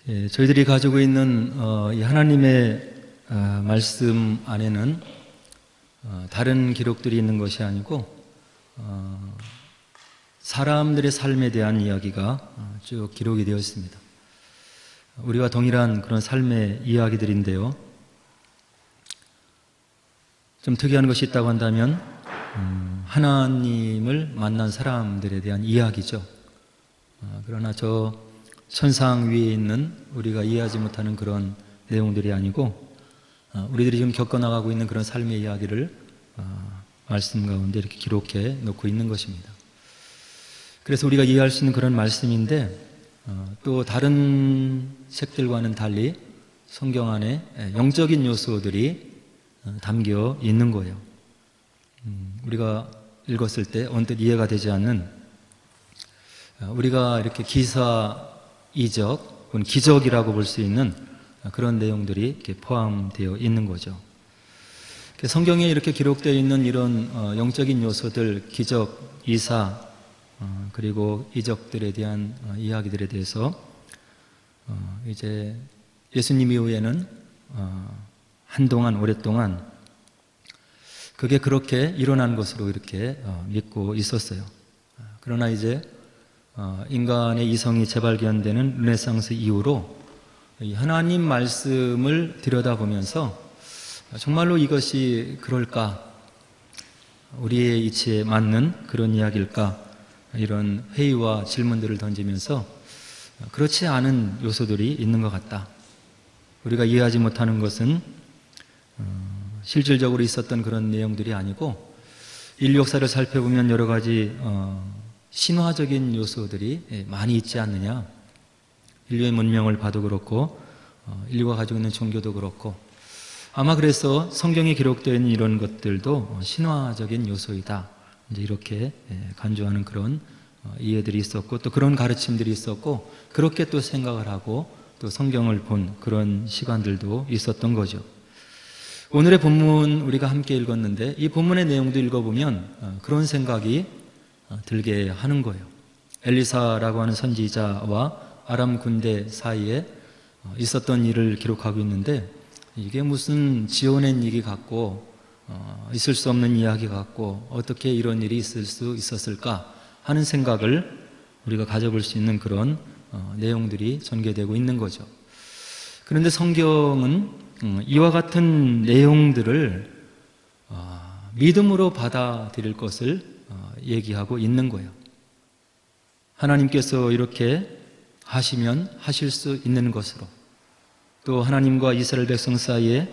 저희들이 가지고 있는 이 하나님의 말씀 안에는 다른 기록들이 있는 것이 아니고 사람들의 삶에 대한 이야기가 쭉 기록이 되어 있습니다. 우리와 동일한 그런 삶의 이야기들인데요. 좀 특이한 것이 있다고 한다면 하나님을 만난 사람들에 대한 이야기죠. 그러나 저 천상 위에 있는 우리가 이해하지 못하는 그런 내용들이 아니고 우리들이 지금 겪어나가고 있는 그런 삶의 이야기를 말씀 가운데 이렇게 기록해 놓고 있는 것입니다. 그래서 우리가 이해할 수 있는 그런 말씀인데 또 다른 책들과는 달리 성경 안에 영적인 요소들이 담겨 있는 거예요. 우리가 읽었을 때 언뜻 이해가 되지 않는 우리가 이렇게 기사이적 혹은 기적이라고 볼 수 있는 그런 내용들이 이렇게 포함되어 있는 거죠. 성경에 이렇게 기록되어 있는 이런 영적인 요소들, 기적, 이사, 그리고 이적들에 대한 이야기들에 대해서 이제 예수님 이후에는 한동안 오랫동안 그게 그렇게 일어난 것으로 이렇게 믿고 있었어요. 그러나 이제 인간의 이성이 재발견되는 르네상스 이후로 하나님 말씀을 들여다보면서 정말로 이것이 그럴까? 우리의 이치에 맞는 그런 이야기일까? 이런 회의와 질문들을 던지면서 그렇지 않은 요소들이 있는 것 같다. 우리가 이해하지 못하는 것은 실질적으로 있었던 그런 내용들이 아니고 인류 역사를 살펴보면 여러 가지 신화적인 요소들이 많이 있지 않느냐. 인류의 문명을 봐도 그렇고 인류가 가지고 있는 종교도 그렇고 아마 그래서 성경에 기록되어 있는 이런 것들도 신화적인 요소이다. 이제 이렇게 간주하는 그런 이해들이 있었고 또 그런 가르침들이 있었고 그렇게 또 생각을 하고 또 성경을 본 그런 시간들도 있었던 거죠. 오늘의 본문 우리가 함께 읽었는데 이 본문의 내용도 읽어보면 그런 생각이 들게 하는 거예요. 엘리사라고 하는 선지자와 아람 군대 사이에 있었던 일을 기록하고 있는데 이게 무슨 지어낸 얘기 같고 있을 수 없는 이야기 같고 어떻게 이런 일이 있을 수 있었을까 하는 생각을 우리가 가져볼 수 있는 그런 내용들이 전개되고 있는 거죠. 그런데 성경은 이와 같은 내용들을 믿음으로 받아들일 것을 얘기하고 있는 거예요. 하나님께서 이렇게 하시면 하실 수 있는 것으로 또 하나님과 이스라엘 백성 사이에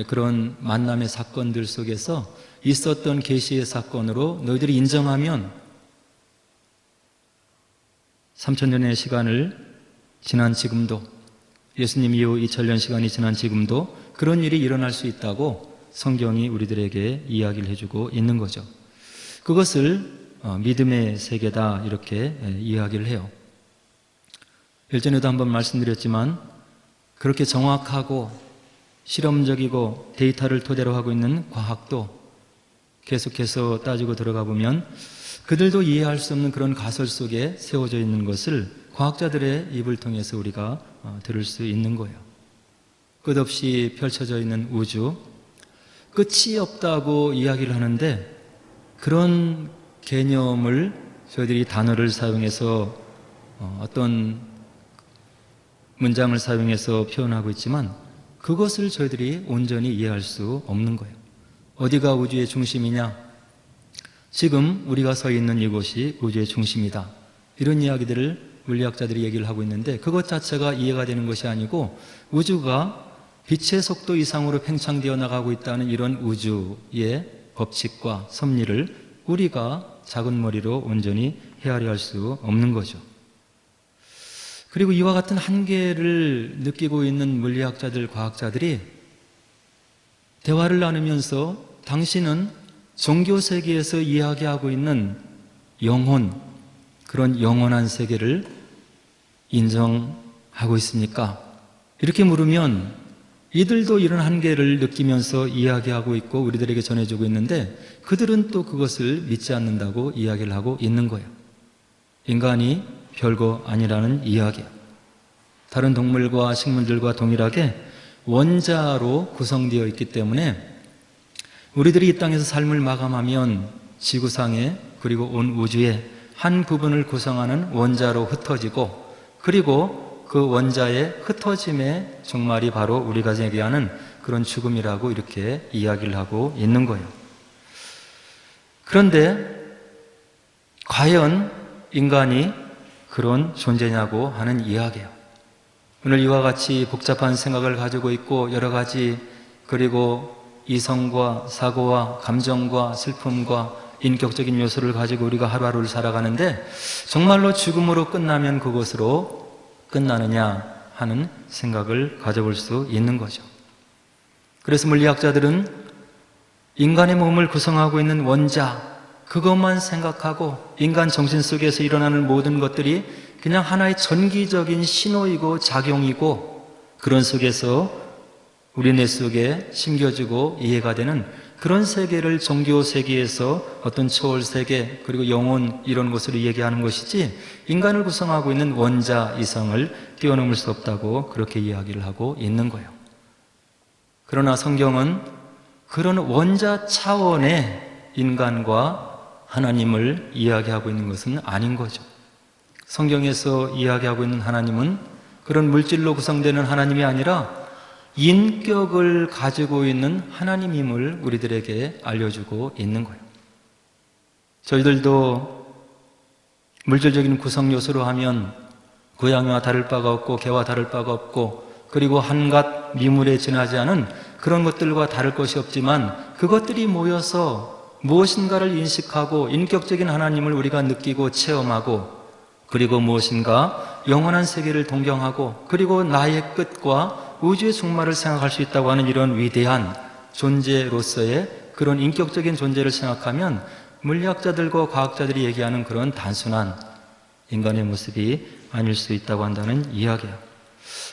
그런 만남의 사건들 속에서 있었던 계시의 사건으로 너희들이 인정하면 3000년의 시간을 지난 지금도 예수님 이후 2000년 시간이 지난 지금도 그런 일이 일어날 수 있다고 성경이 우리들에게 이야기를 해주고 있는 거죠. 그것을 믿음의 세계다 이렇게 이야기를 해요. 일전에도 한번 말씀드렸지만 그렇게 정확하고 실험적이고 데이터를 토대로 하고 있는 과학도 계속해서 따지고 들어가 보면 그들도 이해할 수 없는 그런 가설 속에 세워져 있는 것을 과학자들의 입을 통해서 우리가 들을 수 있는 거예요. 끝없이 펼쳐져 있는 우주, 끝이 없다고 이야기를 하는데 그런 개념을 저희들이 단어를 사용해서 어떤 문장을 사용해서 표현하고 있지만 그것을 저희들이 온전히 이해할 수 없는 거예요. 어디가 우주의 중심이냐? 지금 우리가 서 있는 이곳이 우주의 중심이다. 이런 이야기들을 물리학자들이 얘기를 하고 있는데 그것 자체가 이해가 되는 것이 아니고 우주가 빛의 속도 이상으로 팽창되어 나가고 있다는 이런 우주의 법칙과 섭리를 우리가 작은 머리로 온전히 헤아려 할 수 없는 거죠. 그리고 이와 같은 한계를 느끼고 있는 물리학자들, 과학자들이 대화를 나누면서 당신은 종교 세계에서 이야기하고 있는 영혼, 그런 영원한 세계를 인정하고 있습니까? 이렇게 물으면 이들도 이런 한계를 느끼면서 이야기하고 있고 우리들에게 전해주고 있는데 그들은 또 그것을 믿지 않는다고 이야기를 하고 있는 거예요. 인간이 별거 아니라는 이야기예요. 다른 동물과 식물들과 동일하게 원자로 구성되어 있기 때문에 우리들이 이 땅에서 삶을 마감하면 지구상에 그리고 온 우주의 한 부분을 구성하는 원자로 흩어지고, 그리고 그 원자의 흩어짐의 종말이 바로 우리가 얘기하는 그런 죽음이라고 이렇게 이야기를 하고 있는 거예요. 그런데 과연 인간이 그런 존재냐고 하는 이야기예요. 오늘 이와 같이 복잡한 생각을 가지고 있고 여러 가지, 그리고 이성과 사고와 감정과 슬픔과 인격적인 요소를 가지고 우리가 하루하루를 살아가는데, 정말로 죽음으로 끝나면 그것으로 끝나느냐 하는 생각을 가져볼 수 있는 거죠. 그래서 물리학자들은 인간의 몸을 구성하고 있는 원자, 그것만 생각하고 인간 정신 속에서 일어나는 모든 것들이 그냥 하나의 전기적인 신호이고 작용이고, 그런 속에서 우리 뇌 속에 심겨지고 이해가 되는 그런 세계를 종교 세계에서 어떤 초월 세계, 그리고 영혼, 이런 것으로 얘기하는 것이지, 인간을 구성하고 있는 원자 이성을 뛰어넘을 수 없다고 그렇게 이야기를 하고 있는 거예요. 그러나 성경은 그런 원자 차원의 인간과 하나님을 이야기하고 있는 것은 아닌 거죠. 성경에서 이야기하고 있는 하나님은 그런 물질로 구성되는 하나님이 아니라 인격을 가지고 있는 하나님임을 우리들에게 알려주고 있는 거예요. 저희들도 물질적인 구성 요소로 하면 고양이와 다를 바가 없고 개와 다를 바가 없고, 그리고 한갓 미물에 지나지 않은 그런 것들과 다를 것이 없지만, 그것들이 모여서 무엇인가를 인식하고 인격적인 하나님을 우리가 느끼고 체험하고, 그리고 무엇인가 영원한 세계를 동경하고, 그리고 나의 끝과 우주의 종말을 생각할 수 있다고 하는 이런 위대한 존재로서의 그런 인격적인 존재를 생각하면, 물리학자들과 과학자들이 얘기하는 그런 단순한 인간의 모습이 아닐 수 있다고 한다는 이야기예요.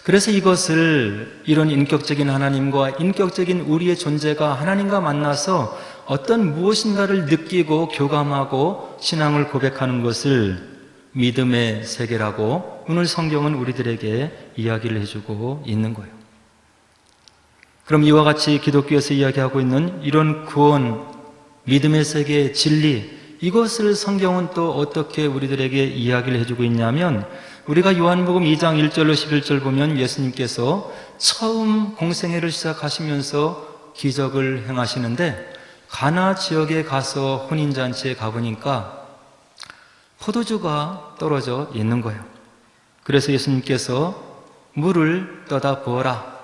그래서 이것을, 이런 인격적인 하나님과 인격적인 우리의 존재가 하나님과 만나서 어떤 무엇인가를 느끼고 교감하고 신앙을 고백하는 것을 믿음의 세계라고 오늘 성경은 우리들에게 이야기를 해주고 있는 거예요. 그럼 이와 같이 기독교에서 이야기하고 있는 이런 구원, 믿음의 세계의 진리, 이것을 성경은 또 어떻게 우리들에게 이야기를 해주고 있냐면, 우리가 요한복음 2장 1절로 11절 보면 예수님께서 처음 공생애를 시작하시면서 기적을 행하시는데, 가나 지역에 가서 혼인잔치에 가보니까 포도주가 떨어져 있는 거예요. 그래서 예수님께서 물을 떠다 부어라.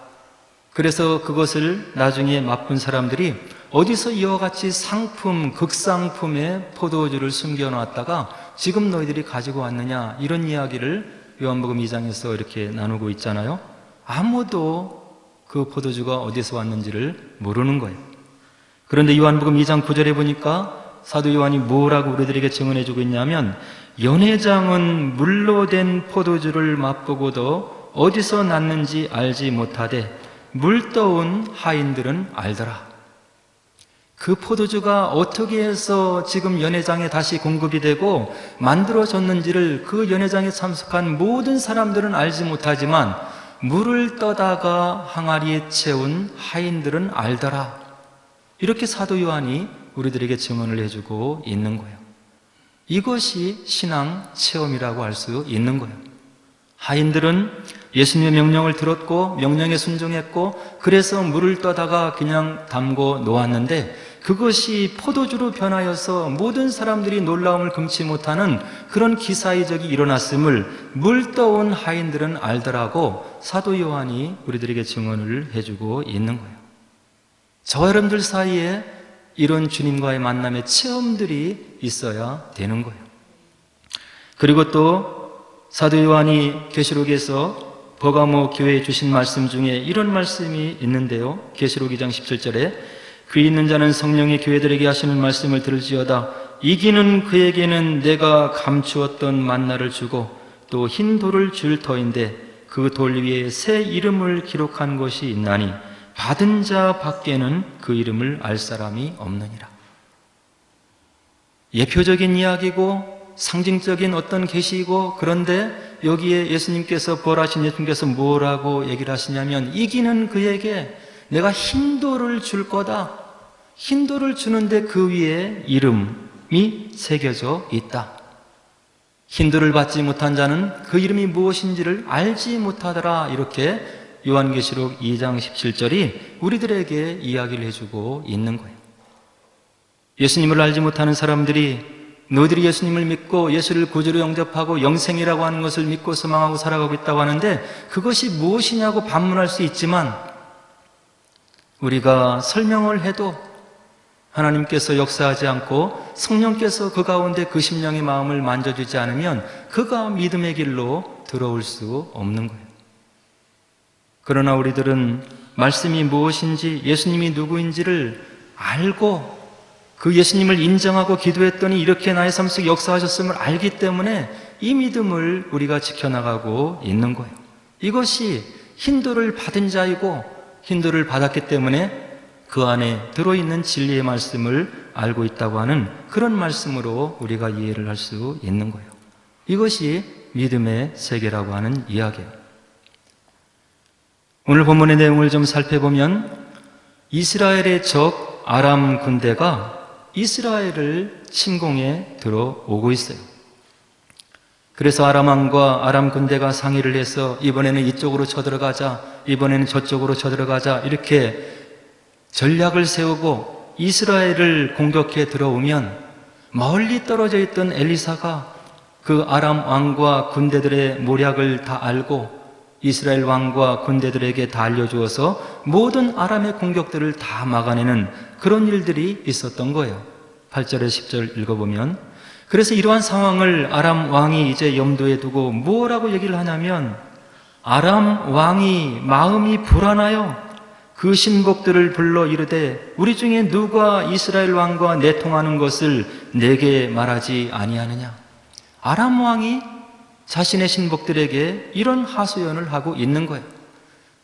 그래서 그것을 나중에 맛본 사람들이 어디서 이와 같이 상품, 극상품의 포도주를 숨겨놨다가 지금 너희들이 가지고 왔느냐, 이런 이야기를 요한복음 2장에서 이렇게 나누고 있잖아요. 아무도 그 포도주가 어디서 왔는지를 모르는 거예요. 그런데 요한복음 2장 9절에 보니까 사도 요한이 뭐라고 우리들에게 증언해주고 있냐면, 연회장은 물로 된 포도주를 맛보고도 어디서 났는지 알지 못하되 물 떠온 하인들은 알더라. 그 포도주가 어떻게 해서 지금 연회장에 다시 공급이 되고 만들어졌는지를 그 연회장에 참석한 모든 사람들은 알지 못하지만, 물을 떠다가 항아리에 채운 하인들은 알더라. 이렇게 사도 요한이 우리들에게 증언을 해주고 있는 거예요. 이것이 신앙 체험이라고 할 수 있는 거예요. 하인들은 예수님의 명령을 들었고 명령에 순종했고, 그래서 물을 떠다가 그냥 담고 놓았는데, 그것이 포도주로 변하여서 모든 사람들이 놀라움을 금치 못하는 그런 기사이적이 일어났음을 물 떠온 하인들은 알더라고 사도 요한이 우리들에게 증언을 해주고 있는 거예요. 저와 여러분들 사이에 이런 주님과의 만남의 체험들이 있어야 되는 거예요. 그리고 또 사도 요한이 계시록에서 버가모 교회에 주신 말씀 중에 이런 말씀이 있는데요. 계시록 2장 17절에 귀 있는 자는 성령이 교회들에게 하시는 말씀을 들을지어다. 이기는 그에게는 내가 감추었던 만나를 주고 또 흰 돌을 줄 터인데 그 돌 위에 새 이름을 기록한 것이 있나니 받은 자 밖에는 그 이름을 알 사람이 없느니라. 예표적인 이야기고 상징적인 어떤 계시이고, 그런데 여기에 예수님께서 부활하신 예수님께서 뭐라고 얘기를 하시냐면 이기는 그에게 내가 흰돌을 줄 거다. 흰돌을 주는데 그 위에 이름이 새겨져 있다. 흰돌을 받지 못한 자는 그 이름이 무엇인지를 알지 못하더라. 이렇게 요한계시록 2장 17절이 우리들에게 이야기를 해주고 있는 거예요. 예수님을 알지 못하는 사람들이 너희들이 예수님을 믿고 예수를 구주로 영접하고 영생이라고 하는 것을 믿고 소망하고 살아가고 있다고 하는데 그것이 무엇이냐고 반문할 수 있지만 우리가 설명을 해도 하나님께서 역사하지 않고 성령께서 그 가운데 그 심령의 마음을 만져주지 않으면 그가 믿음의 길로 들어올 수 없는 거예요. 그러나 우리들은 말씀이 무엇인지 예수님이 누구인지를 알고 그 예수님을 인정하고 기도했더니 이렇게 나의 삶 속에 역사하셨음을 알기 때문에 이 믿음을 우리가 지켜나가고 있는 거예요. 이것이 흰돌을 받은 자이고 흰돌을 받았기 때문에 그 안에 들어있는 진리의 말씀을 알고 있다고 하는 그런 말씀으로 우리가 이해를 할 수 있는 거예요. 이것이 믿음의 세계라고 하는 이야기예요. 오늘 본문의 내용을 좀 살펴보면 이스라엘의 적 아람 군대가 이스라엘을 침공해 들어오고 있어요. 그래서 아람 왕과 아람 군대가 상의를 해서 이번에는 이쪽으로 쳐들어가자, 이번에는 저쪽으로 쳐들어가자 이렇게 전략을 세우고 이스라엘을 공격해 들어오면 멀리 떨어져 있던 엘리사가 그 아람 왕과 군대들의 모략을 다 알고 이스라엘 왕과 군대들에게 다 알려주어서 모든 아람의 공격들을 다 막아내는 그런 일들이 있었던 거예요. 8절에 10절 읽어보면 그래서 이러한 상황을 아람 왕이 이제 염두에 두고 뭐라고 얘기를 하냐면 아람 왕이 마음이 불안하여 그 신복들을 불러 이르되 우리 중에 누가 이스라엘 왕과 내통하는 것을 내게 말하지 아니하느냐. 아람 왕이 자신의 신복들에게 이런 하소연을 하고 있는 거예요.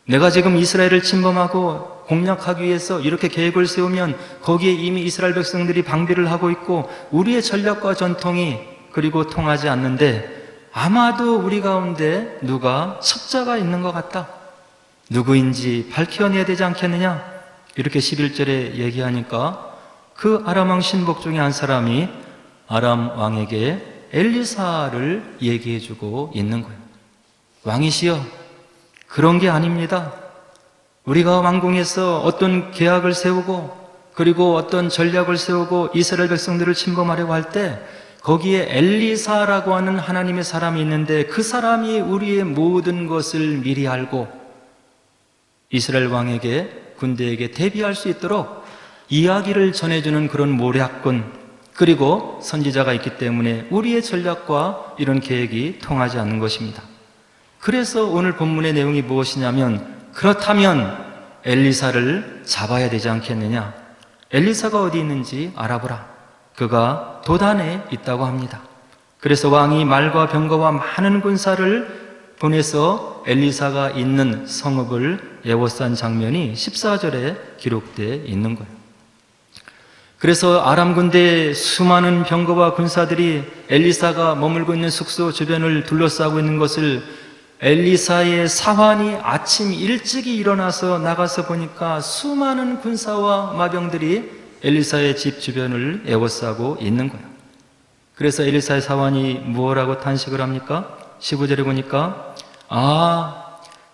내가 지금 이스라엘을 침범하고 공략하기 위해서 이렇게 계획을 세우면 거기에 이미 이스라엘 백성들이 방비를 하고 있고 우리의 전략과 전통이 그리고 통하지 않는데 아마도 우리 가운데 누가 첩자가 있는 것 같다. 누구인지 밝혀내야 되지 않겠느냐? 이렇게 11절에 얘기하니까 그 아람 왕 신복 중에 한 사람이 아람 왕에게 엘리사를 얘기해주고 있는 거예요. 왕이시여, 그런 게 아닙니다. 우리가 왕궁에서 어떤 계약을 세우고 그리고 어떤 전략을 세우고 이스라엘 백성들을 침범하려고 할 때 거기에 엘리사라고 하는 하나님의 사람이 있는데 그 사람이 우리의 모든 것을 미리 알고 이스라엘 왕에게 군대에게 대비할 수 있도록 이야기를 전해주는 그런 모략군 그리고 선지자가 있기 때문에 우리의 전략과 이런 계획이 통하지 않는 것입니다. 그래서 오늘 본문의 내용이 무엇이냐면 그렇다면 엘리사를 잡아야 되지 않겠느냐. 엘리사가 어디 있는지 알아보라. 그가 도단에 있다고 합니다. 그래서 왕이 말과 병거와 많은 군사를 보내서 엘리사가 있는 성읍을 에워싼 장면이 14절에 기록되어 있는 거예요. 그래서 아람 군대의 수많은 병거와 군사들이 엘리사가 머물고 있는 숙소 주변을 둘러싸고 있는 것을 엘리사의 사환이 아침 일찍이 일어나서 나가서 보니까 수많은 군사와 마병들이 엘리사의 집 주변을 에워싸고 있는 거예요. 그래서 엘리사의 사환이 무엇라고 탄식을 합니까? 15절에 보니까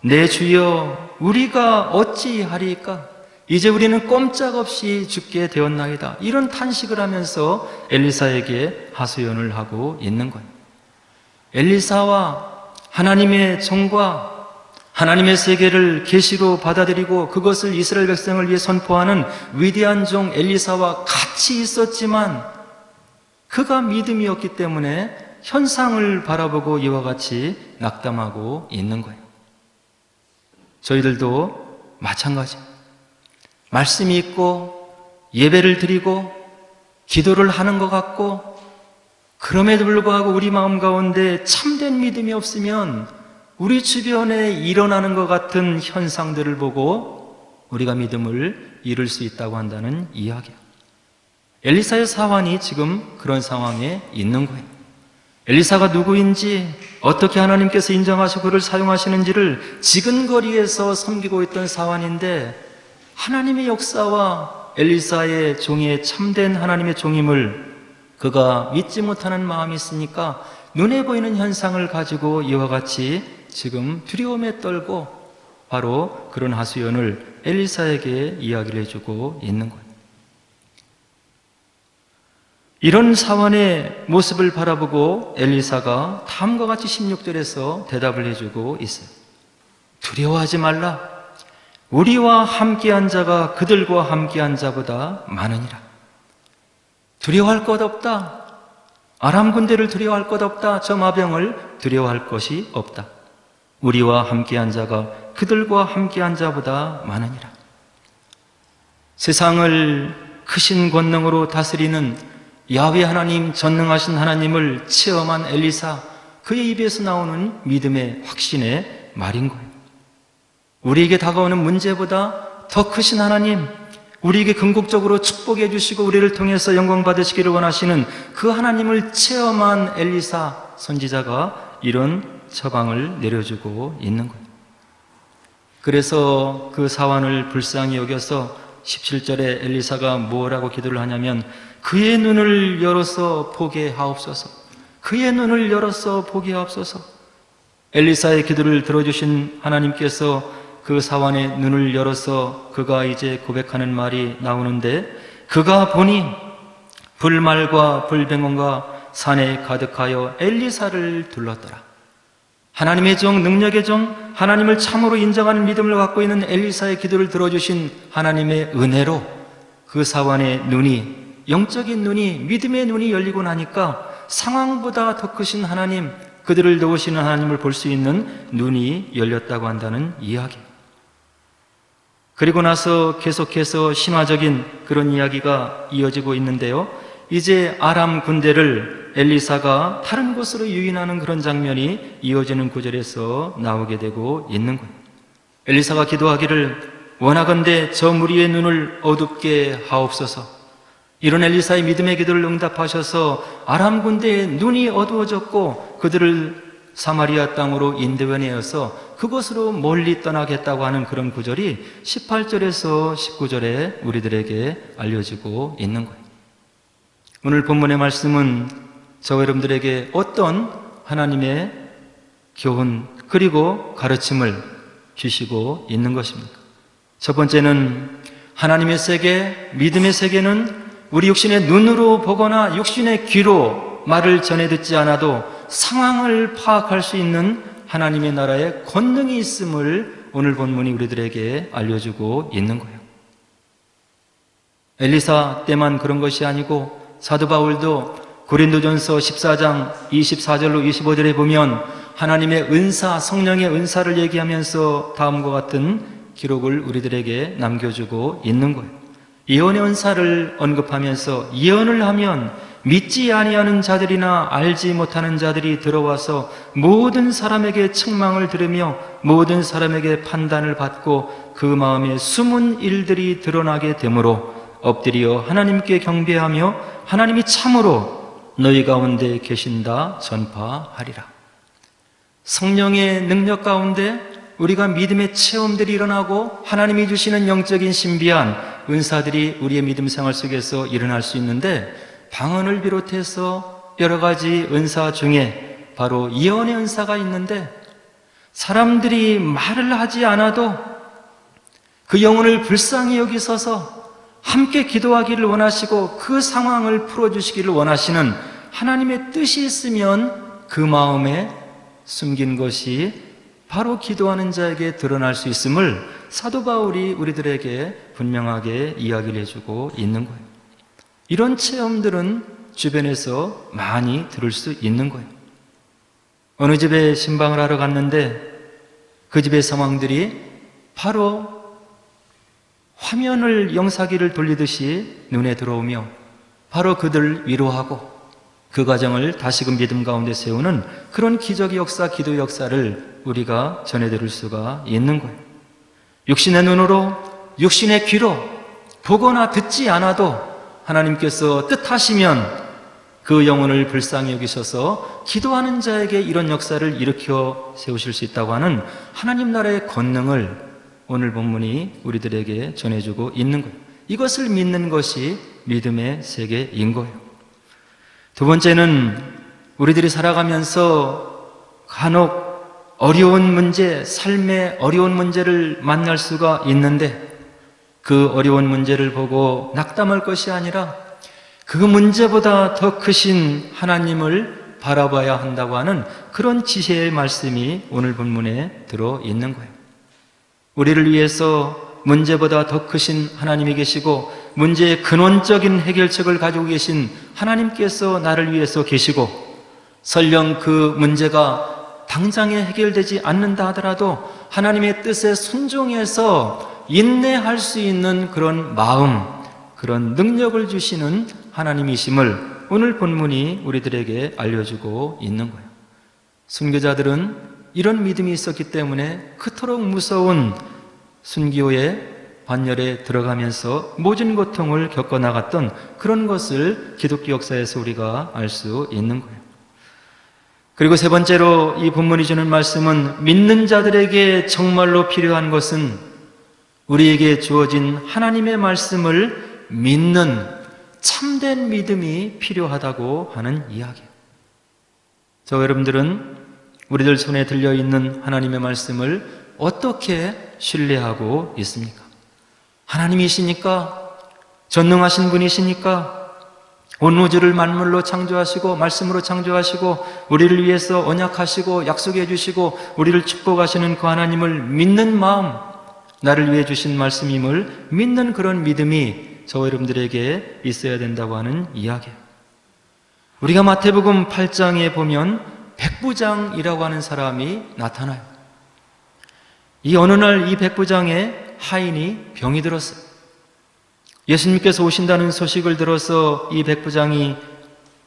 내 주여 우리가 어찌하리까? 이제 우리는 꼼짝없이 죽게 되었나이다. 이런 탄식을 하면서 엘리사에게 하소연을 하고 있는 거예요. 엘리사와 하나님의 정과 하나님의 세계를 계시로 받아들이고 그것을 이스라엘 백성을 위해 선포하는 위대한 종 엘리사와 같이 있었지만 그가 믿음이 없기 때문에 현상을 바라보고 이와 같이 낙담하고 있는 거예요. 저희들도 마찬가지입니다. 말씀이 있고 예배를 드리고 기도를 하는 것 같고 그럼에도 불구하고 우리 마음 가운데 참된 믿음이 없으면 우리 주변에 일어나는 것 같은 현상들을 보고 우리가 믿음을 잃을 수 있다고 한다는 이야기예요. 엘리사의 사환이 지금 그런 상황에 있는 거예요. 엘리사가 누구인지, 어떻게 하나님께서 인정하시고 그를 사용하시는지를 지근거리에서 섬기고 있던 사환인데, 하나님의 역사와 엘리사의 종의 참된 하나님의 종임을 그가 믿지 못하는 마음이 있으니까 눈에 보이는 현상을 가지고 이와 같이 지금 두려움에 떨고 바로 그런 하수연을 엘리사에게 이야기를 해주고 있는 거예요. 이런 사환의 모습을 바라보고 엘리사가 다음과 같이 16절에서 대답을 해주고 있어요. 두려워하지 말라. 우리와 함께한 자가 그들과 함께한 자보다 많으니라. 두려워할 것 없다. 아람 군대를 두려워할 것 없다. 저 마병을 두려워할 것이 없다. 우리와 함께한 자가 그들과 함께한 자보다 많으니라. 세상을 크신 권능으로 다스리는 야훼 하나님, 전능하신 하나님을 체험한 엘리사, 그의 입에서 나오는 믿음의 확신의 말인 거예요. 우리에게 다가오는 문제보다 더 크신 하나님, 우리에게 궁극적으로 축복해 주시고 우리를 통해서 영광 받으시기를 원하시는 그 하나님을 체험한 엘리사 선지자가 이런 처방을 내려주고 있는 거예요. 그래서 그 사환을 불쌍히 여겨서 17절에 엘리사가 뭐라고 기도를 하냐면, 그의 눈을 열어서 보게 하옵소서. 그의 눈을 열어서 보게 하옵소서. 엘리사의 기도를 들어주신 하나님께서 그 사환의 눈을 열어서 그가 이제 고백하는 말이 나오는데, 그가 보니 불말과 불병원과 산에 가득하여 엘리사를 둘렀더라. 하나님의 종, 능력의 종, 하나님을 참으로 인정하는 믿음을 갖고 있는 엘리사의 기도를 들어주신 하나님의 은혜로 그 사환의 눈이, 영적인 눈이, 믿음의 눈이 열리고 나니까 상황보다 더 크신 하나님, 그들을 도우시는 하나님을 볼 수 있는 눈이 열렸다고 한다는 이야기. 그리고 나서 계속해서 신화적인 그런 이야기가 이어지고 있는데요. 이제 아람 군대를 엘리사가 다른 곳으로 유인하는 그런 장면이 이어지는 구절에서 나오게 되고 있는 거예요. 엘리사가 기도하기를, 원하건대 저 무리의 눈을 어둡게 하옵소서. 이런 엘리사의 믿음의 기도를 응답하셔서 아람 군대의 눈이 어두워졌고 그들을 사마리아 땅으로 인도해내어서 그곳으로 멀리 떠나겠다고 하는 그런 구절이 18절에서 19절에 우리들에게 알려지고 있는 거예요. 오늘 본문의 말씀은 저와 여러분들에게 어떤 하나님의 교훈 그리고 가르침을 주시고 있는 것입니까? 첫 번째는 하나님의 세계, 믿음의 세계는 우리 육신의 눈으로 보거나 육신의 귀로 말을 전해 듣지 않아도 상황을 파악할 수 있는 하나님의 나라의 권능이 있음을 오늘 본문이 우리들에게 알려주고 있는 거예요. 엘리사 때만 그런 것이 아니고 사도 바울도 고린도전서 14장 24절로 25절에 보면 하나님의 은사, 성령의 은사를 얘기하면서 다음과 같은 기록을 우리들에게 남겨주고 있는 거예요. 예언의 은사를 언급하면서 예언을 하면 믿지 아니하는 자들이나 알지 못하는 자들이 들어와서 모든 사람에게 책망을 들으며 모든 사람에게 판단을 받고 그 마음에 숨은 일들이 드러나게 되므로 엎드려 하나님께 경배하며 하나님이 참으로 너희 가운데 계신다 전파하리라. 성령의 능력 가운데 우리가 믿음의 체험들이 일어나고 하나님이 주시는 영적인 신비한 은사들이 우리의 믿음 생활 속에서 일어날 수 있는데, 방언을 비롯해서 여러 가지 은사 중에 바로 예언의 은사가 있는데, 사람들이 말을 하지 않아도 그 영혼을 불쌍히 여기셔서 함께 기도하기를 원하시고 그 상황을 풀어주시기를 원하시는 하나님의 뜻이 있으면 그 마음에 숨긴 것이 바로 기도하는 자에게 드러날 수 있음을 사도 바울이 우리들에게 분명하게 이야기를 해주고 있는 거예요. 이런 체험들은 주변에서 많이 들을 수 있는 거예요. 어느 집에 신방을 하러 갔는데 그 집의 상황들이 바로 화면을 영사기를 돌리듯이 눈에 들어오며 바로 그들을 위로하고 그 가정을 다시금 믿음 가운데 세우는 그런 기적의 역사, 기도 역사를 우리가 전해드릴 수가 있는 거예요. 육신의 눈으로, 육신의 귀로 보거나 듣지 않아도 하나님께서 뜻하시면 그 영혼을 불쌍히 여기셔서 기도하는 자에게 이런 역사를 일으켜 세우실 수 있다고 하는 하나님 나라의 권능을 오늘 본문이 우리들에게 전해주고 있는 거예요. 이것을 믿는 것이 믿음의 세계인 거예요. 두 번째는 우리들이 살아가면서 간혹 어려운 문제, 삶의 어려운 문제를 만날 수가 있는데 그 어려운 문제를 보고 낙담할 것이 아니라 그 문제보다 더 크신 하나님을 바라봐야 한다고 하는 그런 지혜의 말씀이 오늘 본문에 들어 있는 거예요. 우리를 위해서 문제보다 더 크신 하나님이 계시고 문제의 근원적인 해결책을 가지고 계신 하나님께서 나를 위해서 계시고 설령 그 문제가 당장에 해결되지 않는다 하더라도 하나님의 뜻에 순종해서 인내할 수 있는 그런 마음, 그런 능력을 주시는 하나님이심을 오늘 본문이 우리들에게 알려주고 있는 거예요. 순교자들은 이런 믿음이 있었기 때문에 그토록 무서운 순교의 반열에 들어가면서 모진 고통을 겪어나갔던 그런 것을 기독교 역사에서 우리가 알 수 있는 거예요. 그리고 세 번째로 이 본문이 주는 말씀은 믿는 자들에게 정말로 필요한 것은 우리에게 주어진 하나님의 말씀을 믿는 참된 믿음이 필요하다고 하는 이야기예요. 저 여러분들은 우리들 손에 들려있는 하나님의 말씀을 어떻게 신뢰하고 있습니까? 하나님이시니까, 전능하신 분이시니까, 온 우주를 만물로 창조하시고 말씀으로 창조하시고 우리를 위해서 언약하시고 약속해 주시고 우리를 축복하시는 그 하나님을 믿는 마음, 나를 위해 주신 말씀임을 믿는 그런 믿음이 저 여러분들에게 있어야 된다고 하는 이야기예요. 우리가 마태복음 8장에 보면 백부장이라고 하는 사람이 나타나요. 이 어느 날 이 백부장에 하인이 병이 들었어요. 예수님께서 오신다는 소식을 들어서 이 백부장이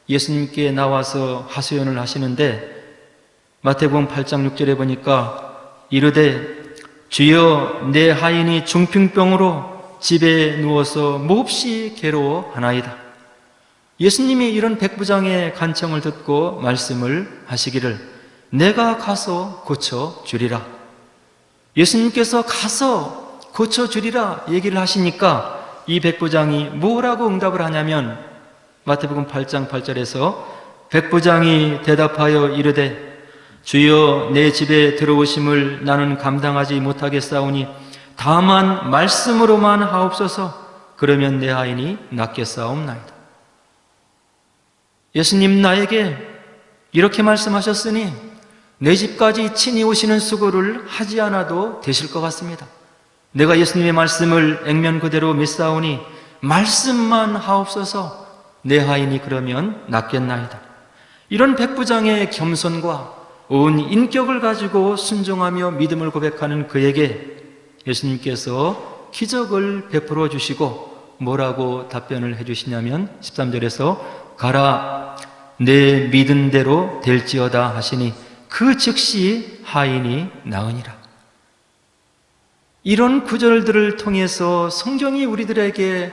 예수님께 나와서 하소연을 하시는데 마태복음 8장 6절에 보니까 이르되 주여 내 하인이 중풍병으로 집에 누워서 몹시 괴로워하나이다. 예수님이 이런 백부장의 간청을 듣고 말씀을 하시기를 내가 가서 고쳐주리라. 예수님께서 가서 고쳐주리라 얘기를 하시니까 이 백부장이 뭐라고 응답을 하냐면 마태복음 8장 8절에서 백부장이 대답하여 이르되 주여 내 집에 들어오심을 나는 감당하지 못하겠사오니 다만 말씀으로만 하옵소서. 그러면 내 하인이 낫겠사옵나이다. 예수님 나에게 이렇게 말씀하셨으니 내 집까지 친히 오시는 수고를 하지 않아도 되실 것 같습니다. 내가 예수님의 말씀을 액면 그대로 믿사오니 말씀만 하옵소서. 내 하인이 그러면 낫겠나이다. 이런 백부장의 겸손과 온 인격을 가지고 순종하며 믿음을 고백하는 그에게 예수님께서 기적을 베풀어 주시고 뭐라고 답변을 해주시냐면 13절에서 가라 내 믿은 대로 될지어다 하시니 그 즉시 하인이 나으니라. 이런 구절들을 통해서 성경이 우리들에게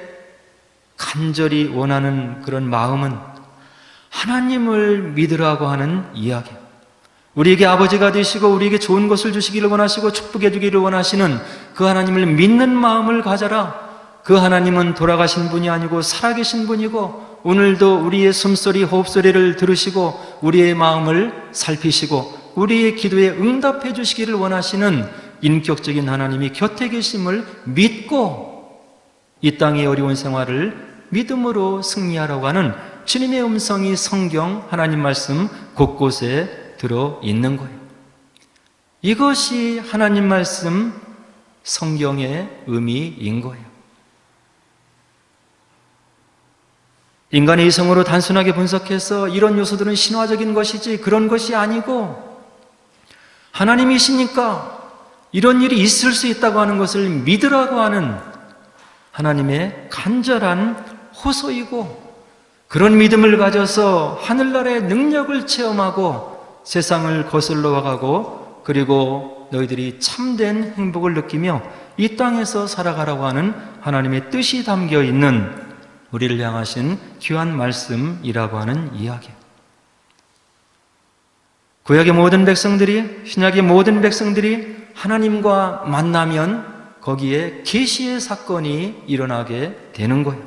간절히 원하는 그런 마음은 하나님을 믿으라고 하는 이야기예요. 우리에게 아버지가 되시고 우리에게 좋은 것을 주시기를 원하시고 축복해 주기를 원하시는 그 하나님을 믿는 마음을 가져라. 그 하나님은 돌아가신 분이 아니고 살아계신 분이고 오늘도 우리의 숨소리 호흡소리를 들으시고 우리의 마음을 살피시고 우리의 기도에 응답해 주시기를 원하시는 인격적인 하나님이 곁에 계심을 믿고 이 땅의 어려운 생활을 믿음으로 승리하라고 하는 주님의 음성이 성경 하나님 말씀 곳곳에 들어있는 거예요. 이것이 하나님 말씀 성경의 의미인 거예요. 인간의 이성으로 단순하게 분석해서 이런 요소들은 신화적인 것이지 그런 것이 아니고 하나님이시니까 이런 일이 있을 수 있다고 하는 것을 믿으라고 하는 하나님의 간절한 호소이고 그런 믿음을 가져서 하늘나라의 능력을 체험하고 세상을 거슬러 가고 그리고 너희들이 참된 행복을 느끼며 이 땅에서 살아가라고 하는 하나님의 뜻이 담겨 있는 우리를 향하신 귀한 말씀이라고 하는 이야기. 구약의 모든 백성들이, 신약의 모든 백성들이 하나님과 만나면 거기에 계시의 사건이 일어나게 되는 거예요.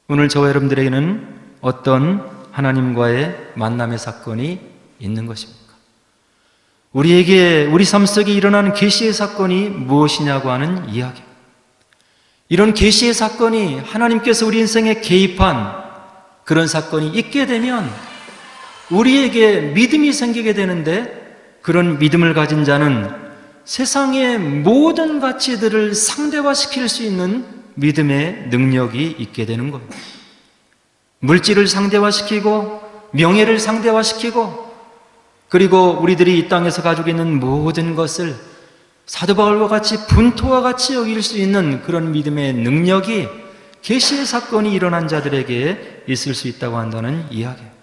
오늘 저와 여러분들에게는 어떤 하나님과의 만남의 사건이 있는 것입니까? 우리에게, 우리 삶 속에 일어나는 계시의 사건이 무엇이냐고 하는 이야기. 이런 계시의 사건이 하나님께서 우리 인생에 개입한 그런 사건이 있게 되면 우리에게 믿음이 생기게 되는데, 그런 믿음을 가진 자는 세상의 모든 가치들을 상대화시킬 수 있는 믿음의 능력이 있게 되는 거예요. 물질을 상대화시키고 명예를 상대화시키고, 그리고 우리들이 이 땅에서 가지고 있는 모든 것을 사도 바울과 같이 분토와 같이 여길 수 있는 그런 믿음의 능력이 계시의 사건이 일어난 자들에게 있을 수 있다고 한다는 이야기예요.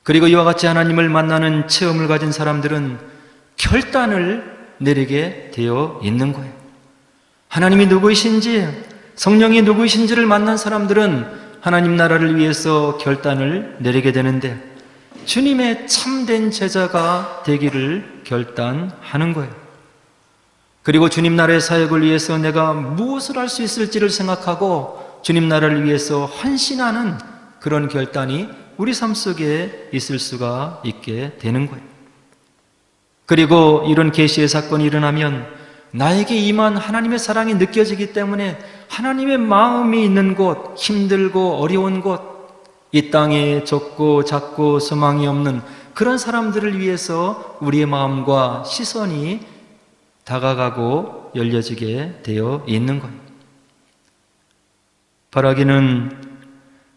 그리고 이와 같이 하나님을 만나는 체험을 가진 사람들은 결단을 내리게 되어 있는 거예요. 하나님이 누구이신지, 성령이 누구이신지를 만난 사람들은 하나님 나라를 위해서 결단을 내리게 되는데, 주님의 참된 제자가 되기를 결단하는 거예요. 그리고 주님 나라의 사역을 위해서 내가 무엇을 할 수 있을지를 생각하고 주님 나라를 위해서 헌신하는 그런 결단이 우리 삶 속에 있을 수가 있게 되는 거예요. 그리고 이런 계시의 사건이 일어나면 나에게 임한 하나님의 사랑이 느껴지기 때문에 하나님의 마음이 있는 곳, 힘들고 어려운 곳, 이 땅에 좁고 작고 소망이 없는 그런 사람들을 위해서 우리의 마음과 시선이 다가가고 열려지게 되어 있는 거예요. 바라기는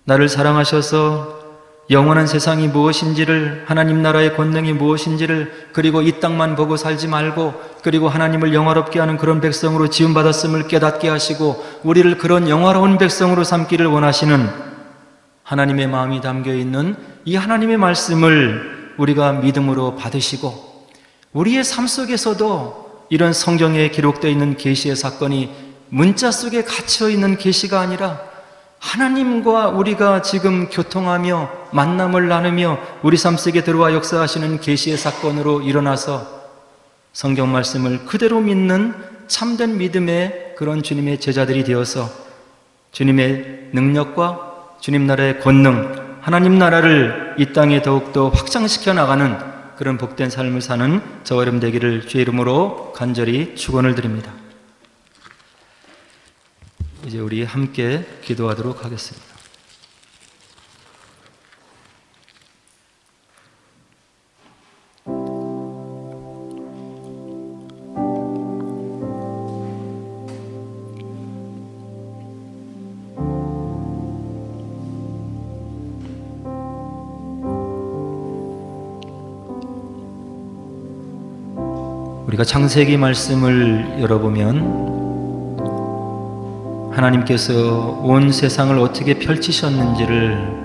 나를 사랑하셔서 영원한 세상이 무엇인지를, 하나님 나라의 권능이 무엇인지를, 그리고 이 땅만 보고 살지 말고, 그리고 하나님을 영화롭게 하는 그런 백성으로 지음받았음을 깨닫게 하시고 우리를 그런 영화로운 백성으로 삼기를 원하시는 하나님의 마음이 담겨있는 이 하나님의 말씀을 우리가 믿음으로 받으시고, 우리의 삶 속에서도 이런 성경에 기록되어 있는 계시의 사건이 문자 속에 갇혀있는 계시가 아니라 하나님과 우리가 지금 교통하며 만남을 나누며 우리 삶 속에 들어와 역사하시는 계시의 사건으로 일어나서 성경 말씀을 그대로 믿는 참된 믿음의 그런 주님의 제자들이 되어서 주님의 능력과 주님 나라의 권능, 하나님 나라를 이 땅에 더욱더 확장시켜 나가는 그런 복된 삶을 사는 저와 여러분 되기를 주의 이름으로 간절히 축원을 드립니다. 이제 우리 함께 기도하도록 하겠습니다. 우리가 창세기 말씀을 열어보면 하나님께서 온 세상을 어떻게 펼치셨는지를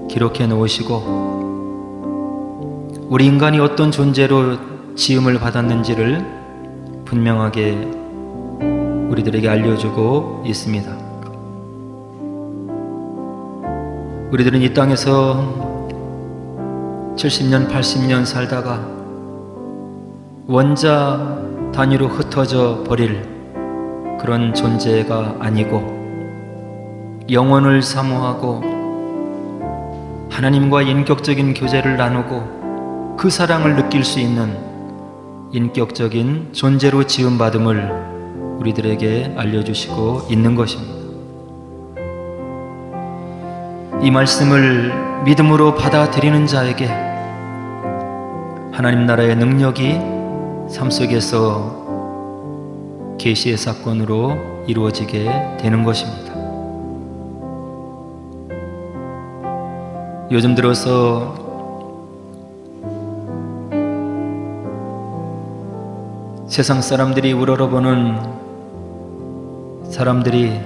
기록해 놓으시고 우리 인간이 어떤 존재로 지음을 받았는지를 분명하게 우리들에게 알려주고 있습니다. 우리들은 이 땅에서 70년, 80년 살다가 원자 단위로 흩어져 버릴 그런 존재가 아니고, 영혼을 사모하고 하나님과 인격적인 교제를 나누고 그 사랑을 느낄 수 있는 인격적인 존재로 지음받음을 우리들에게 알려주시고 있는 것입니다. 이 말씀을 믿음으로 받아들이는 자에게 하나님 나라의 능력이 삶 속에서 계시의 사건으로 이루어지게 되는 것입니다. 요즘 들어서 세상 사람들이 우러러보는 사람들이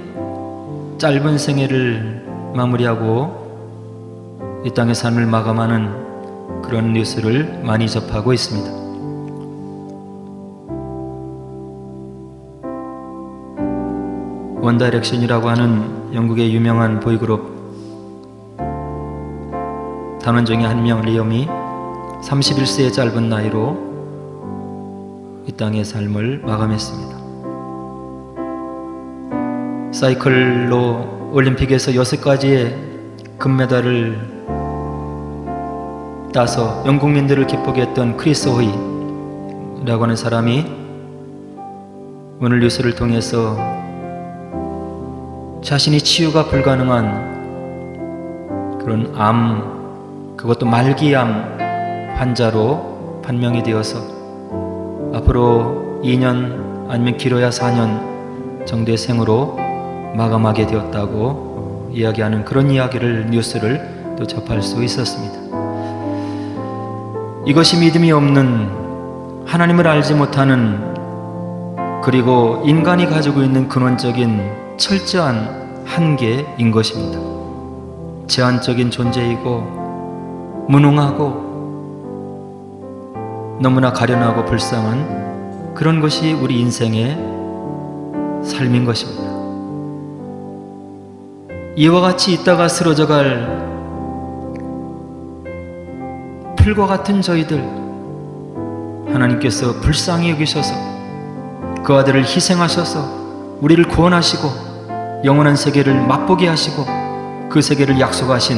짧은 생애를 마무리하고 이 땅의 삶을 마감하는 그런 뉴스를 많이 접하고 있습니다. 원다이렉션이라고 하는 영국의 유명한 보이그룹 단원 중에 한 명, 리엄이 31세의 짧은 나이로 이 땅의 삶을 마감했습니다. 사이클로 올림픽에서 6가지의 금메달을 따서 영국민들을 기쁘게 했던 크리스 호이라고 하는 사람이 오늘 뉴스를 통해서 자신이 치유가 불가능한 그런 암, 그것도 말기암 환자로 판명이 되어서 앞으로 2년 아니면 길어야 4년 정도의 생으로 마감하게 되었다고 이야기하는 그런 이야기를, 뉴스를 또 접할 수 있었습니다. 이것이 믿음이 없는, 하나님을 알지 못하는, 그리고 인간이 가지고 있는 근원적인 철저한 한계인 것입니다. 제한적인 존재이고 무능하고 너무나 가련하고 불쌍한 그런 것이 우리 인생의 삶인 것입니다. 이와 같이 있다가 쓰러져갈 풀과 같은 저희들, 하나님께서 불쌍히 여기셔서 그 아들을 희생하셔서 우리를 구원하시고 영원한 세계를 맛보게 하시고 그 세계를 약속하신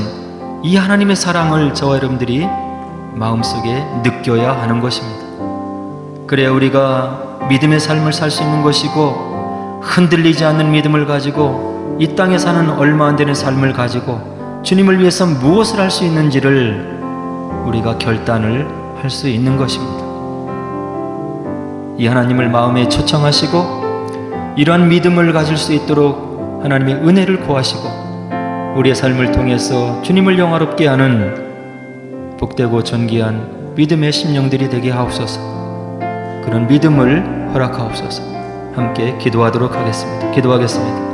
이 하나님의 사랑을 저와 여러분들이 마음속에 느껴야 하는 것입니다. 그래야 우리가 믿음의 삶을 살 수 있는 것이고, 흔들리지 않는 믿음을 가지고 이 땅에 사는 얼마 안 되는 삶을 가지고 주님을 위해서 무엇을 할 수 있는지를 우리가 결단을 할 수 있는 것입니다. 이 하나님을 마음에 초청하시고 이러한 믿음을 가질 수 있도록 하나님의 은혜를 구하시고 우리의 삶을 통해서 주님을 영화롭게 하는 복되고 존귀한 믿음의 심령들이 되게 하옵소서. 그런 믿음을 허락하옵소서. 함께 기도하도록 하겠습니다. 기도하겠습니다.